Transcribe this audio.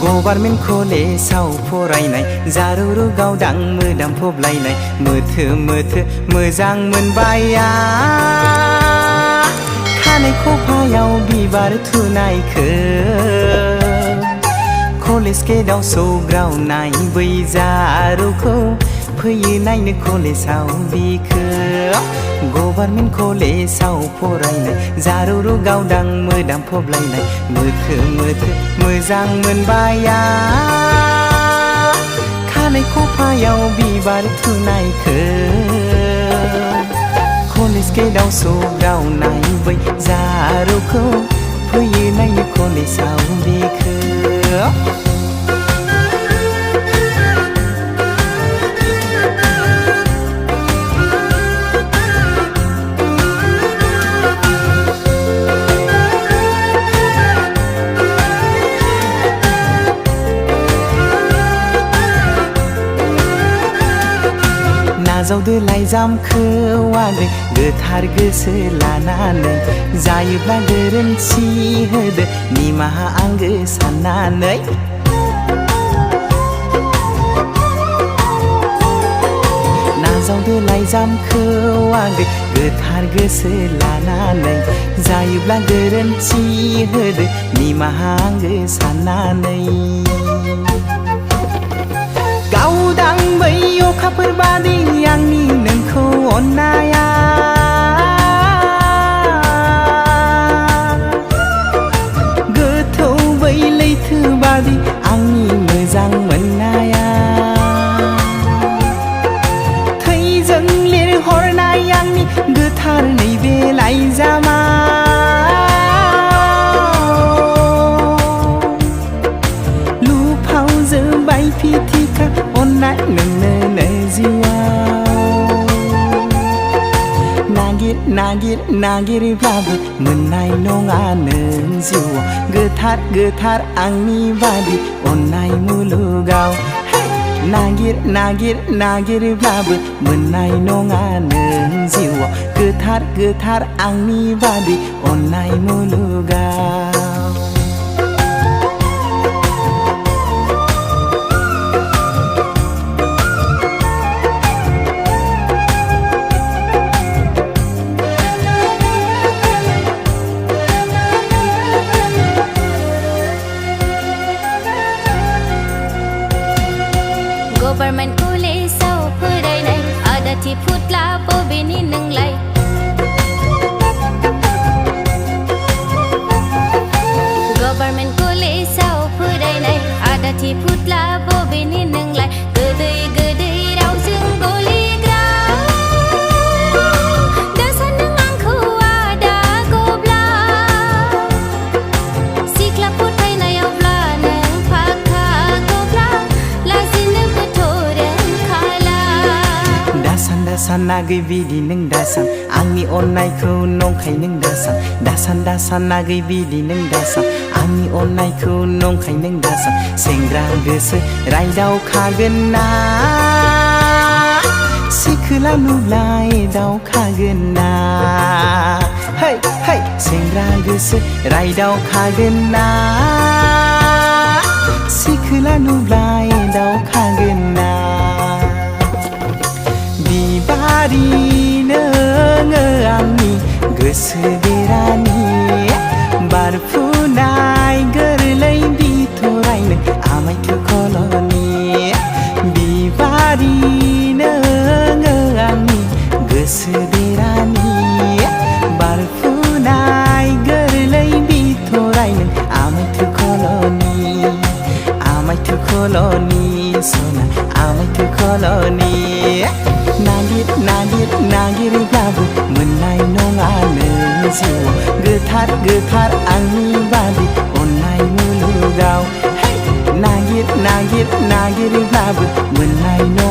government कलेजाव फरायनाय जारुरु गावदां मोदाम फबलायनाय मोथो मोथो मोजां मोनबाय आं खानाय खफायाव बिबार थुनायखो कलेज गेटआव सौग्रावनाय बै जारुखौ फैयो नायनो कलेजाव बिखो गभार्नमेन्ट कलेजाव फरायनाय जारुरु गावदां मोदाम फबलायनाय मोथो मोथो मोजां मोनबाय आं खानाय खफायाव बिबार थुनायखो कलेज गेटआव सौग्रावनाय बै जारुखौ फैयो नायनो कलेजाव बिखो नाजावदो लाइजामखौ आगै गोथार गोसो लानानै जायोब्ला गोरोन्थि होदो निमाहा आंगो साननानै नाजावदो लाइजामखौ आगै गोथार गोसो लानानै जायोब्ला गोरोन्थि होदो निमाहा आंगो साननानै गावदां बै अखाफोर बादि आंनि नोंखौ अननाया गोथौ बै लैथो बादि आंनि मोजां मोननाया थैजों लिरहरनाय आंनि गोथार नैबे लाइजामा लुफाव जोबाय फिथिखा अननाय नोंनो जिउआव नागिर नागिर नागिरब्लाबो मोननाय नङा नों जिउआव गोथार गोथार आंनि बादि अननाय मुलुगाव नागिर नागिर नागिरब्लाबो मोननाय नङा नों जिउआव गोथार गोथार आंनि बादि अननाय मुलुगाव गभार्नमेन्ट कलेजाव फरायनाय आदाथि फुथ्ला बबेनि नोंलाय गभार्नमेन्ट कलेजाव फरायनाय आदाथि फुथ्ला बबेनि नोंलाय गोदै गोदै रावजों गलिग्रा दासान नों आंखौ आदा गब्ला सिख्ला फोथायनायावब्ला नों फाखा गब्ला दासान नागै बिदि नों दासान आंनि अननायखौ नंखाय नों दासान दासान नागै बिदि नों दासान आंनि अननायखौ नंखाय नों दासान सेंग्रा गोसो रायदावखागोन ना सिखोला नुब्लाय दावखागोन ना है है सेंग्रा गोसो रायदावखागोन ना सिखोला नुब्लाय दावखागोन ना बिबारि नोङो आंनि गोसो बेरानि बारफुनाय गोरलै बिथरायनो आमायथु खल'नि बिबारि नोङो आंनि गोसो आमायखौ खल'नि नागिरोब्लाबो मोननाय नङा नों जिउआव गोथार गोथार आंनि बादि अननाय मुलुगाव नागिरोब्लाबो मोननाय नङा